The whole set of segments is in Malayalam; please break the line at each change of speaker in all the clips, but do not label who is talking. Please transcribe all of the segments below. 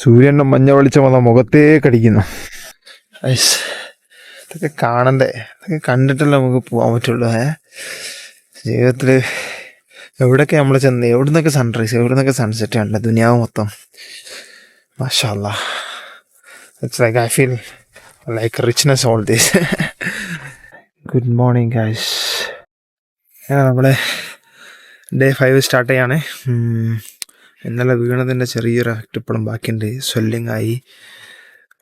സൂര്യൻ്റെ മഞ്ഞ വെളിച്ചം വന്ന മുഖത്തേ കടിക്കുന്നു. ഇതൊക്കെ കാണണ്ടേ? ഇതൊക്കെ കണ്ടിട്ടല്ലേ നമുക്ക് പോകാൻ പറ്റുള്ളൂ. ജീവിതത്തിൽ എവിടെയൊക്കെ നമ്മൾ ചെന്ന് എവിടെ നിന്നൊക്കെ സൺറൈസ് എവിടെ നിന്നൊക്കെ സൺസെറ്റ് കണ്ട ദുനിയാവ് മൊത്തം. മാഷാ അല്ലാഹ്. It's like I feel like richness all this. Good morning guys. നമ്മളെ ഡേ 5 സ്റ്റാർട്ട് ചെയ്യാണ്. ഇന്നലെ വീണതിൻ്റെ ചെറിയൊരു എഫക്റ്റ് ഇപ്പോഴും ബാക്കിയുണ്ട്. സ്വെല്ലിങ് ആയി.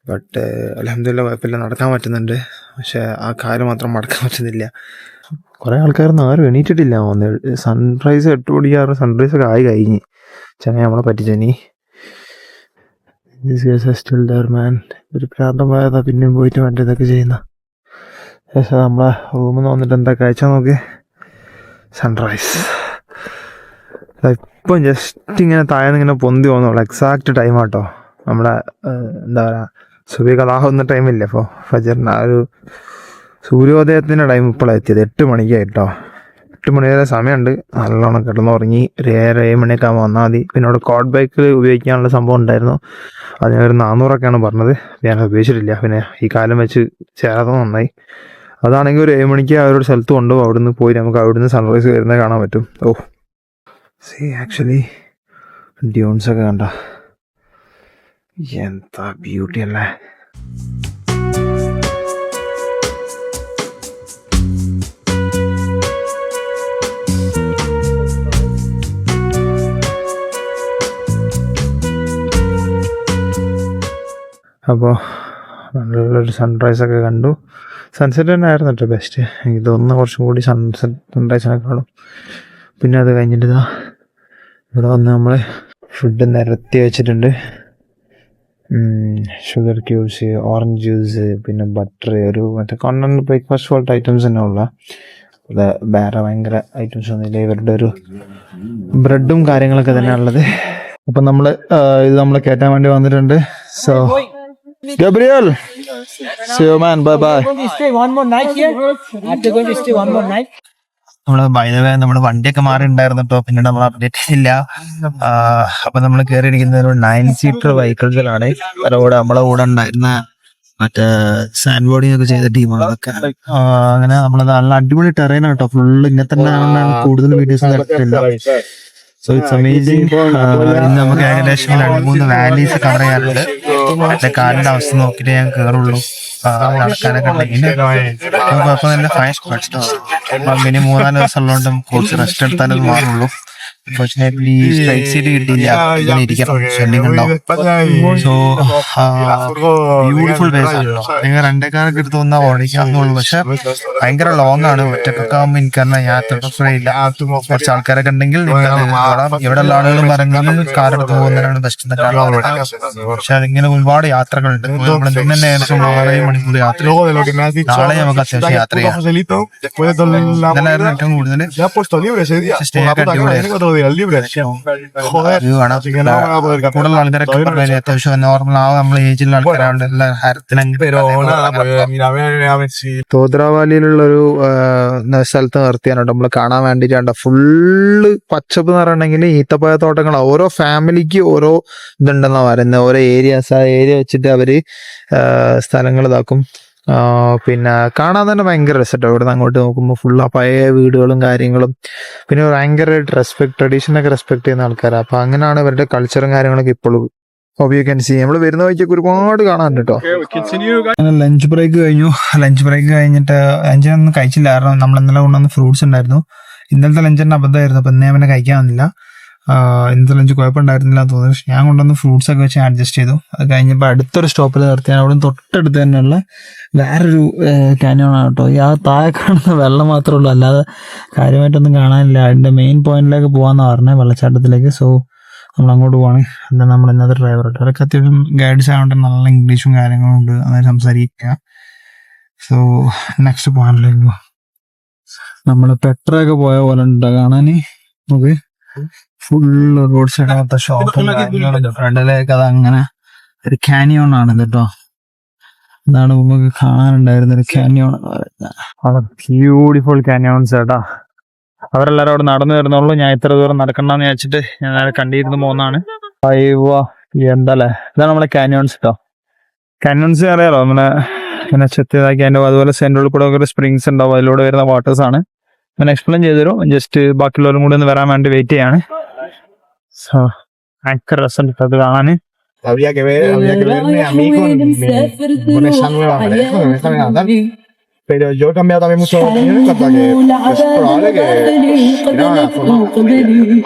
ബട്ട് അൽഹംദുലില്ലാ കുഴപ്പമില്ല, നടക്കാൻ പറ്റുന്നുണ്ട്. പക്ഷേ ആ കാല് മാത്രം മടക്കാൻ പറ്റുന്നില്ല. കുറേ ആൾക്കാരൊന്നും ആരും എണീറ്റിട്ടില്ല. സൺറൈസ് 8 മണിക്കാറ് സൺറൈസൊക്കെ ആയി കഴിഞ്ഞ് ചങ്ങ നമ്മളെ പറ്റിച്ചനി. Still there man. ഒരു പ്രാന്തം പോയതാ പിന്നെയും പോയിട്ട് മറ്റേതൊക്കെ ചെയ്യുന്ന. പക്ഷേ നമ്മളെ റൂമിൽ നിന്ന് വന്നിട്ട് എന്താ കാഴ്ച നോക്കി. സൺറൈസ് ഇപ്പം ജസ്റ്റ് ഇങ്ങനെ താഴെ ഇങ്ങനെ പൊന്തി പോകുന്നുള്ളൂ. എക്സാക്റ്റ് ടൈം ആട്ടോ. നമ്മുടെ എന്താ പറയുക, സുബഹി കലാഹുന്ന ടൈമില്ലേ, അപ്പോൾ ഫജറിന് ആ ഒരു സൂര്യോദയത്തിൻ്റെ ടൈം ഇപ്പോഴാണ് എത്തിയത്. 8 മണിക്കായിട്ടോ. 8 മണി വരെ സമയമുണ്ട്. നല്ലോണം കിടന്നുറങ്ങി. ഒരു 7 മണിയൊക്കെ ആകുമ്പോൾ വന്നാൽ മതി. പിന്നെ അവിടെ കോഡ് ബൈക്കിൽ ഉപയോഗിക്കാനുള്ള സംഭവം ഉണ്ടായിരുന്നു. അതിന് ഒരു 400ഒക്കെയാണ് പറഞ്ഞത്. ഞാൻ ഉപയോഗിച്ചിട്ടില്ല. പിന്നെ ഈ കാലം വെച്ച് ചേരാതെ നന്നായി. അതാണെങ്കിൽ ഒരു 7 മണിക്ക് ആ ഒരു സ്ഥലത്ത് കൊണ്ടുപോകും. അവിടെ നിന്ന് പോയി നമുക്ക് അവിടെ നിന്ന് സൺറൈസ് വരുന്നത് കാണാൻ പറ്റും. ആക്ച്വലി ഡ്യൂൺസൊക്കെ കണ്ട എന്താ ബ്യൂട്ടി അല്ലേ. അപ്പോൾ നല്ലൊരു സൺറൈസൊക്കെ കണ്ടു. സൺസെറ്റ് തന്നെ ആയിരുന്നു കേട്ടോ ബെസ്റ്റ്. എനിക്ക് തോന്നുന്നു കുറച്ചും കൂടി സൺറൈസിനെക്കാളും. പിന്നെ അത് കഴിഞ്ഞിട്ട് ഇതാ ഇവിടെ വന്ന് നമ്മൾ ഫുഡ് നിരത്തി വെച്ചിട്ടുണ്ട്. ഷുഗർ ക്യൂബ്സ്, ഓറഞ്ച് ജ്യൂസ്, പിന്നെ ബട്ടർ, ഒരു മറ്റേ കോണ്ടന്റ് ബ്രേക്ക്ഫാസ്റ്റ് പോലത്തെ ഐറ്റംസ് തന്നെ ഉള്ള. അത് വേറെ ഭയങ്കര ഐറ്റംസ് ഒന്നുമില്ല. ഇവരുടെ ഒരു ബ്രെഡും കാര്യങ്ങളൊക്കെ തന്നെ ഉള്ളത്. അപ്പം നമ്മൾ ഇത് നമ്മൾ കയറ്റാൻ വേണ്ടി വന്നിട്ടുണ്ട്. So Gabriel, see you man, bye bye.
Going to stay one more night here. After going to stay one more night.
നമ്മുടെ വണ്ടിയൊക്കെ മാറി ഉണ്ടായിരുന്നു കേട്ടോ. പിന്നീട് നമ്മൾ അപ്ഡേറ്റ് ഇല്ല. അപ്പൊ നമ്മൾ കയറിയിരിക്കുന്നത് ഒരു 9 സീറ്റർ വെഹിക്കിൾസിലാണ്. നമ്മളെ കൂടെ ഉണ്ടായിരുന്ന മറ്റേ സാൻഡ് ബോർഡിംഗ് ഒക്കെ ചെയ്ത ടീമുകളൊക്കെ. അങ്ങനെ നമ്മളത് നല്ല അടിപൊളി ടെറൈൻ കേട്ടോ. ഫുള്ള് ഇങ്ങനെ തന്നെ കൂടുതൽ വീഡിയോസ് കണ്ടിട്ടില്ല. So it's amazing. ഇന്ന് നമുക്ക് ഏകദേശം 2-3 വാലീസ് കവർ ചെയ്യാറുണ്ട്. എന്റെ കാലിന്റെ അവസ്ഥ നോക്കിയിട്ട് ഞാൻ കയറുള്ളൂ. നടക്കാനൊക്കെ ഉണ്ടെങ്കിൽ കുഴപ്പമില്ല. ഫൈൻ മിനി 3-4 ദിവസം ഉള്ളതുകൊണ്ട് കുറച്ച് റെസ്റ്റ് എടുത്താലേ അത് മാറുള്ളൂ. അൺഫോർച്ചുനേറ്റ്ലി സ്ട്രൈറ്റ് സീറ്റ് കിട്ടിയില്ല. ഇങ്ങനെ ഇരിക്കണം, സ്വെല്ലിംഗ് ഉണ്ടാവും. സോ ബ്യൂട്ടിഫുൾ പ്ലേസ് ആണ്. നിങ്ങൾ രണ്ടേക്കാരൊക്കെ എടുത്ത് വന്നാൽ ഓടിക്കാന്നുള്ളൂ. പക്ഷെ ഭയങ്കര ലോങ് ആണ്. ഒറ്റക്കൊക്കെ ആകുമ്പോൾ എനിക്കറിയാം യാത്ര ഇല്ല. കുറച്ച് ആൾക്കാരൊക്കെ ഉണ്ടെങ്കിൽ ഇവിടെ ഉള്ള ആളുകളും പറഞ്ഞാൽ കാറെടുത്ത് പോകുന്നതിനാണ് ബെസ്റ്റ്. പക്ഷെ അതിങ്ങനെ ഒരുപാട് യാത്രകളുണ്ട്. നമ്മൾ ഇന്ന് തന്നെ ഏകദേശം 6 മണിക്കൂർ യാത്ര. നാളെ നമുക്ക് അത്യാവശ്യം യാത്ര ചെയ്യാം. ഇന്നലായിരുന്നു ഏറ്റവും കൂടുതൽ സ്റ്റേ ഒക്കെ അടിപൊളിയായിരുന്നു. കൂടുതൽ ആൾക്കാരൊക്കെ അത്യാവശ്യം നോർമൽ ആവും. നമ്മളെ ഏജിലുള്ള ആൾക്കാരാണ് എല്ലാ ഹരത്തിനും. തോദ്രാവാലിയിലുള്ളൊരു സ്ഥലത്ത് നിർത്തിയാണ് നമ്മൾ കാണാൻ വേണ്ടിയിട്ടാണ്. ഫുള്ള് പച്ചപ്പ് എന്ന് പറയണമെങ്കിൽ ഈത്തപ്പഴ തോട്ടങ്ങളാണ്. ഓരോ ഫാമിലിക്ക് ഓരോ ഇതുണ്ടെന്നാ പറയുന്നത്. ഓരോ ഏരിയാസ്, ആ ഏരിയ വെച്ചിട്ട് അവര് സ്ഥലങ്ങൾ ഇതാക്കും. പിന്നെ കാണാൻ തന്നെ ഭയങ്കര രസട്ടോ. ഇവിടെ നിന്ന് അങ്ങോട്ട് നോക്കുമ്പോൾ ഫുൾ ആ പഴയ വീടുകളും കാര്യങ്ങളും. പിന്നെ ഭയങ്കരമായിട്ട് ട്രഡീഷനൊക്കെ റെസ്പെക്ട് ചെയ്യുന്ന ആൾക്കാരാണ്. അപ്പൊ അങ്ങനെയാണ് ഇവരുടെ കൾച്ചറും കാര്യങ്ങളൊക്കെ ഇപ്പോഴും ഉപയോഗിക്കാൻ. നമ്മൾ വരുന്ന വഴിക്കൊക്കെ ഒരുപാട് കാണാനുണ്ട് കേട്ടോ. ലഞ്ച് ബ്രേക്ക് കഴിഞ്ഞു. ലഞ്ച് ബ്രേക്ക് കഴിഞ്ഞിട്ട് ലഞ്ചൊന്നും കഴിച്ചില്ല. കാരണം നമ്മൾ ഇന്നലെ കൊണ്ടുവന്ന ഫ്രൂട്ട്സ് ഉണ്ടായിരുന്നു. ഇന്നലത്തെ ലഞ്ചിന്റെ അബദ്ധമായിരുന്നു. അപ്പൊ ഇന്നേ അവനെ കഴിക്കാൻ വന്നില്ല. ഇന്നത്തെ ലഞ്ച് കുഴപ്പമുണ്ടായിരുന്നില്ല എന്ന് തോന്നുന്നു. പക്ഷെ ഞാൻ കൊണ്ടുവന്ന് ഫ്രൂട്ട്സ് ഒക്കെ വെച്ച് അഡ്ജസ്റ്റ് ചെയ്തു. അത് കഴിഞ്ഞപ്പോൾ അടുത്തൊരു സ്റ്റോപ്പിൽ നിർത്തിയാണ്. അവിടെ തൊട്ടടുത്ത് തന്നെയുള്ള വേറൊരു കാന്യോണാണ് കേട്ടോ. ഈ ആ താഴെ കാണുന്ന വെള്ളം മാത്രമേ ഉള്ളൂ, അല്ലാതെ കാര്യമായിട്ടൊന്നും കാണാനില്ല. അതിന്റെ മെയിൻ പോയിന്റിലേക്ക് പോകാന്നാണ് പറഞ്ഞത്, വെള്ളച്ചാട്ടത്തിലേക്ക്. സോ നമ്മൾ അങ്ങോട്ട് പോവാണ്. എന്താ നമ്മൾ ഇന്നത്തെ ഡ്രൈവർ കേട്ടോ. അവരൊക്കെ അത്യാവശ്യം ഗൈഡ്സ് ആയതുകൊണ്ട് നല്ല ഇംഗ്ലീഷും കാര്യങ്ങളും ഉണ്ട്. അങ്ങനെ സംസാരിക്കുക. സോ നെക്സ്റ്റ് പോയിന്റിലേക്ക് പോവാം. നമ്മൾ പെട്രൊക്കെ പോയ പോലെ ഉണ്ടോ കാണാൻ. നമുക്ക് ഫുള്ള് റോഡ് സൈഡ് ഷോപ്പും ഫ്രണ്ടിലേക്ക് അത് അങ്ങനെ ഒരു കാനിയോൺ ആണ് കേട്ടോ. ഇതാണ് നമുക്ക് കാണാനുണ്ടായിരുന്ന ഒരു കാനിയോൺ എന്ന് പറയുന്നത്. ബ്യൂട്ടിഫുൾ കാനിയോൺസ് കേട്ടോ. അവരെല്ലാരും അവിടെ നടന്നു വരുന്നുള്ളൂ. ഞാൻ ഇത്ര ദൂരം നടക്കണ്ടെന്ന് വിചാരിച്ചിട്ട് ഞാൻ കണ്ടിരുന്ന് പോകുന്നതാണ്. എന്താല്ലേ, ഇതാണ് നമ്മളെ കാന്യോൺസ് കേട്ടോ. കാന്യോൺസ് അറിയാലോ, നമ്മളെ ഇങ്ങനെ ചെത്തിയതാക്കി അതിൻ്റെ അതുപോലെ സെൻട്രൽ കൂടെ ഒരു സ്പ്രിങ്സ് ഉണ്ടാവും, അതിലൂടെ വരുന്ന വാട്ടേഴ്സ് ആണ്. ഞാൻ എക്സ്പ്ലെയിൻ ചെയ്തു തരും, ജസ്റ്റ് ബാക്കിയുള്ളവരും കൂടി ഒന്ന് വരാൻ വേണ്ടി വെയിറ്റ് ചെയ്യാണ്. സോ ഭയങ്കര രസം അത് കാണാൻ.
Habría que verme a mí con esa nueva pareja que me está mirando. Pero yo he cambiado también mucho de opinión en cuanto a que es probable que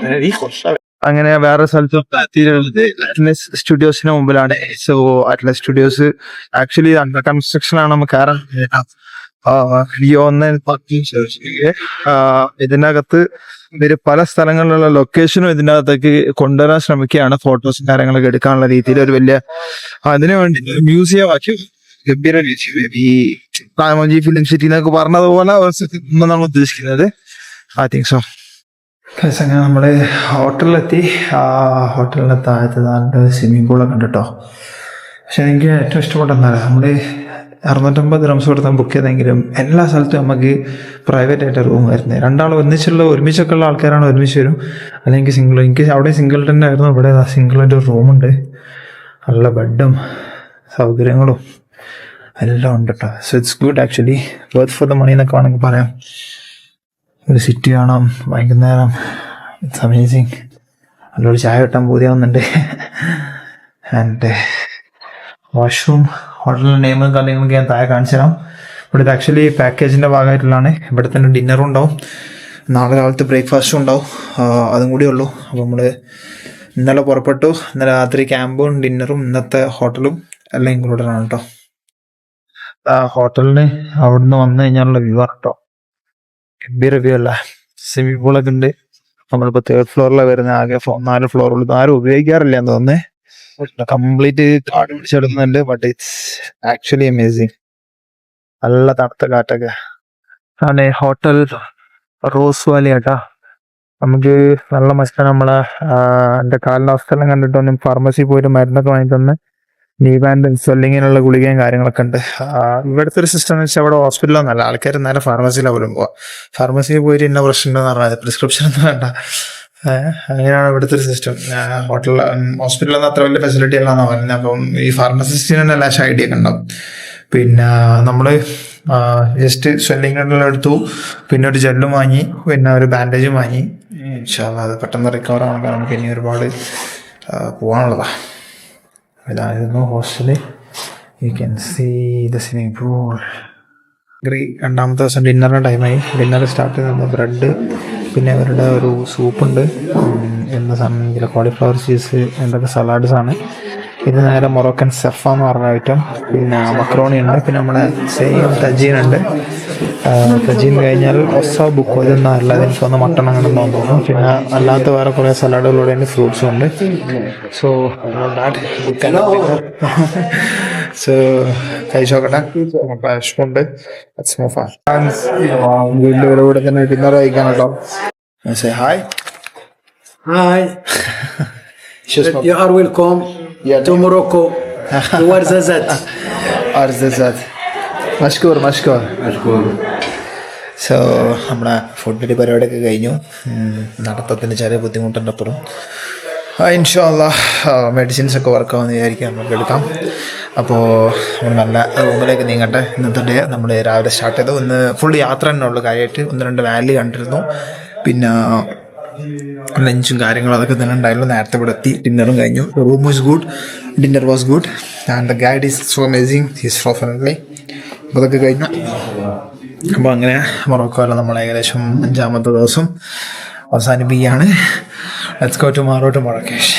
tener hijos, ¿sabes?
അങ്ങനെ വേറെ സ്ഥലത്തും അറ്റ്ലസ് സ്റ്റുഡിയോസിന് മുമ്പിലാണ്. So Atlas studios actually under construction ആണ്. നമുക്ക് കയറാൻ ഇതിനകത്ത് ഇവര് പല സ്ഥലങ്ങളിലുള്ള ലൊക്കേഷനും ഇതിൻ്റെ അകത്തേക്ക് കൊണ്ടുവരാൻ ശ്രമിക്കുകയാണ്, ഫോട്ടോസും കാര്യങ്ങളൊക്കെ എടുക്കാനുള്ള രീതിയിൽ. ഒരു വലിയ അതിനു വേണ്ടി മ്യൂസിയം ആക്കി ഗംഭീര മ്യൂസിയം, ഈ രാമോജി ഫിലിം സിറ്റി എന്നൊക്കെ പറഞ്ഞതുപോലെ നമ്മൾ ഉദ്ദേശിക്കുന്നത്. I think so. അങ്ങനെ നമ്മള് ഹോട്ടലിലെത്തി. ഹോട്ടലിന്റെ താഴത്ത് നല്ല സ്വിമ്മിംഗ് പൂളൊക്കെ ഉണ്ട് കേട്ടോ. പക്ഷെ എനിക്ക് ഏറ്റവും ഇഷ്ടപ്പെട്ട എന്നാലും നമ്മള് 650 dirhams കൊടുത്താൽ ബുക്ക് ചെയ്തെങ്കിലും എല്ലാ സ്ഥലത്തും നമുക്ക് പ്രൈവറ്റ് ആയിട്ട് റൂം വരുന്നത്. രണ്ടാൾ ഒരുമിച്ചൊക്കെ ഉള്ള ആൾക്കാരാണ് ഒരുമിച്ച് വരും, അല്ലെങ്കിൽ സിംഗിൾ. എനിക്ക് അവിടെ സിംഗിൾ തന്നെ ആയിരുന്നു, ഇവിടെ സിംഗിളായിട്ട് റൂമുണ്ട്, നല്ല ബെഡും സൗകര്യങ്ങളും എല്ലാം ഉണ്ട് കേട്ടോ. So it's good actually, worth for the money എന്നൊക്കെ വേണമെങ്കിൽ പറയാം. ഒരു സിറ്റി കാണാം വൈകുന്നേരം, ഇറ്റ്സ് അമേസിങ്. നല്ലൊരു ചായ കിട്ടാൻ പൂതിയാവുന്നുണ്ട്. ആൻഡ് വാഷ്റൂം, ഹോട്ടലിൻ്റെ നെയിമും കാര്യങ്ങളൊക്കെ ഞാൻ താഴെ കാണിച്ചു തരാം. ഇവിടെ ഇത് ആക്ച്വലി പാക്കേജിൻ്റെ ഭാഗമായിട്ടുള്ളതാണ്. ഇവിടെ തന്നെ ഡിന്നറും ഉണ്ടാവും, നാളെ രാവിലത്തെ ബ്രേക്ക്ഫാസ്റ്റും ഉണ്ടാവും, അതും കൂടി ഉള്ളൂ. അപ്പോൾ നമ്മൾ ഇന്നലെ പുറപ്പെട്ടു, ഇന്നലെ രാത്രി ക്യാമ്പും ഡിന്നറും ഇന്നത്തെ ഹോട്ടലും എല്ലാം ഇൻക്ലൂഡഡ് ആണ് കേട്ടോ. ഹോട്ടലിന് അവിടുന്ന് വന്നു കഴിഞ്ഞാലുള്ള വ്യൂ ആണ് കേട്ടോ, ഗംഭീര വ്യൂ അല്ല. സ്വിമ്മിംഗ് പൂളൊക്കെ ഉണ്ട്. നമ്മളിപ്പോൾ 3rd ഫ്ലോറിലാണ് വരുന്നത്. ആകെ 4 ഫ്ലോറുള്ളൂ, ആരും ഉപയോഗിക്കാറില്ല എന്ന് തോന്നുന്നേ. കംപ്ലീറ്റ് കാട് പിടിച്ചെടുക്കുന്നുണ്ട്. ബട്ട് ഇറ്റ്സ് ആക്ച്വലി അമേസിങ്, നല്ല തണുത്ത കാറ്റൊക്കെ ആണ്. ഹോട്ടൽ റോസ് വാലി ആട്ടാ. നമുക്ക് നല്ല മസ്റ്റാണ്. നമ്മളെ എൻ്റെ കാലിൻ്റെ അവസ്ഥയെല്ലാം കണ്ടിട്ടൊന്നും ഫാർമസി പോയിട്ട് മരുന്നൊക്കെ വാങ്ങി തന്നെ നീവാൻഡ് സ്വെല്ലിങ്ങിനുള്ള ഗുളികയും കാര്യങ്ങളൊക്കെ ഉണ്ട്. ഇവിടുത്തെ ഒരു സിസ്റ്റം എന്ന് വെച്ചാൽ അവിടെ ഹോസ്പിറ്റലൊന്നല്ല, ആൾക്കാർ നേരെ ഫാർമസിയിലാണ് പോലും പോവാം. ഫാർമസിയിൽ പോയിട്ട് ഇന്ന പ്രശ്നം ഉണ്ടെന്ന് പറഞ്ഞാൽ പ്രിസ്ക്രിപ്ഷൻ ഒന്നും വേണ്ട. അങ്ങനെയാണ് ഇവിടുത്തെ ഒരു സിസ്റ്റം. ഹോസ്പിറ്റലൊന്നും അത്ര വലിയ ഫെസിലിറ്റി അല്ലാന്നാണ് പറയുന്നത്. അപ്പം ഈ ഫാർമസിസ്റ്റിന് തന്നെ ലാഷ് ഐഡിയ ഒക്കെ ഉണ്ടാവും. പിന്നെ നമ്മൾ ജസ്റ്റ് സ്വെല്ലിങ്ങെല്ലാം എടുത്തു, പിന്നെ ഒരു ജെല്ലും വാങ്ങി, പിന്നെ ഒരു ബാൻഡേജും വാങ്ങി. ഇൻഷാല്ലാ അത് പെട്ടെന്ന് റിക്കവർ ആവണം, നമുക്ക് ഇനി ഒരുപാട് പോകാനുള്ളതാണ്. ഇതായിരുന്നു hostel. You can see the swimming pool. രണ്ടാമത്തെ ദിവസം ഡിന്നറിൻ്റെ ടൈമായി. ഡിന്നർ സ്റ്റാർട്ട് ചെയ്യുന്നത് ബ്രെഡ്, പിന്നെ അവരുടെ ഒരു സൂപ്പുണ്ട്, എന്ന സമയം കോളിഫ്ലവർ ചീസ്, എന്തൊക്കെ സലാഡ്സ് ആണ്. ഇത് നേരെ മൊറോക്കൻ സെഫ എന്ന് പറഞ്ഞ ഐറ്റം. പിന്നെ മക്രോണി ഉണ്ട്, പിന്നെ നമ്മുടെ സെയിം തജീനുണ്ട്. തജീൻ കഴിഞ്ഞാൽ ഒസ ബുക്കോ ഇതൊന്നും അല്ലാതെ എനിക്ക് തോന്നുന്നു മട്ടൺ അങ്ങനെ തോന്നുന്നു. പിന്നെ അല്ലാത്ത വേറെ കുറേ സലാഡുകളുടെ തന്നെ ഫ്രൂട്ട്സും ഉണ്ട്. സോ സോ കഴിച്ചോക്കട്ടെ, വിഷമുണ്ട്. വീട്ടിൽ ഇവിടെ തന്നെ ഡിന്നർ കഴിക്കാൻ കേട്ടോ. Say hi.
Hi. You are welcome to Morocco. Ouarzazate.
Ouarzazate. Mashkoor. So നമ്മുടെ ഫുഡിൻ്റെ പരിപാടിയൊക്കെ കഴിഞ്ഞു. നടത്തത്തിന് ചെറിയ ബുദ്ധിമുട്ടുണ്ട് അപ്പുറം. ഇൻഷാല്ലാ മെഡിസിൻസൊക്കെ വർക്കാവുമെന്ന് വിചാരിക്കാം, നമുക്ക് എടുക്കാം. അപ്പോൾ നല്ല റൂമിലേക്ക് നീങ്ങട്ടെ. ഇന്നത്തെ ഡേ നമ്മൾ രാവിലെ സ്റ്റാർട്ട് ചെയ്തു. ഇന്ന് ഫുൾ യാത്ര തന്നെ ഉള്ളു. കാര്യമായിട്ട് 1-2 വാലി കണ്ടിരുന്നു, പിന്നെ ലഞ്ചും കാര്യങ്ങളും അതൊക്കെ തന്നെ ഉണ്ടായിരുന്നു. നേരത്തെ ഇവിടെ എത്തി, ഡിന്നറും കഴിഞ്ഞു. Room was good, dinner was good, and the guide is so amazing, he's so friendly. അപ്പോൾ അതൊക്കെ കഴിഞ്ഞു. അപ്പോൾ അങ്ങനെ മൊറോക്കോയിൽ നമ്മൾ ഏകദേശം 5ാമത്തെ ദിവസം അവസാനിപ്പിക്കുകയാണ്. Let's go tomorrow to മറക്കേഷ്.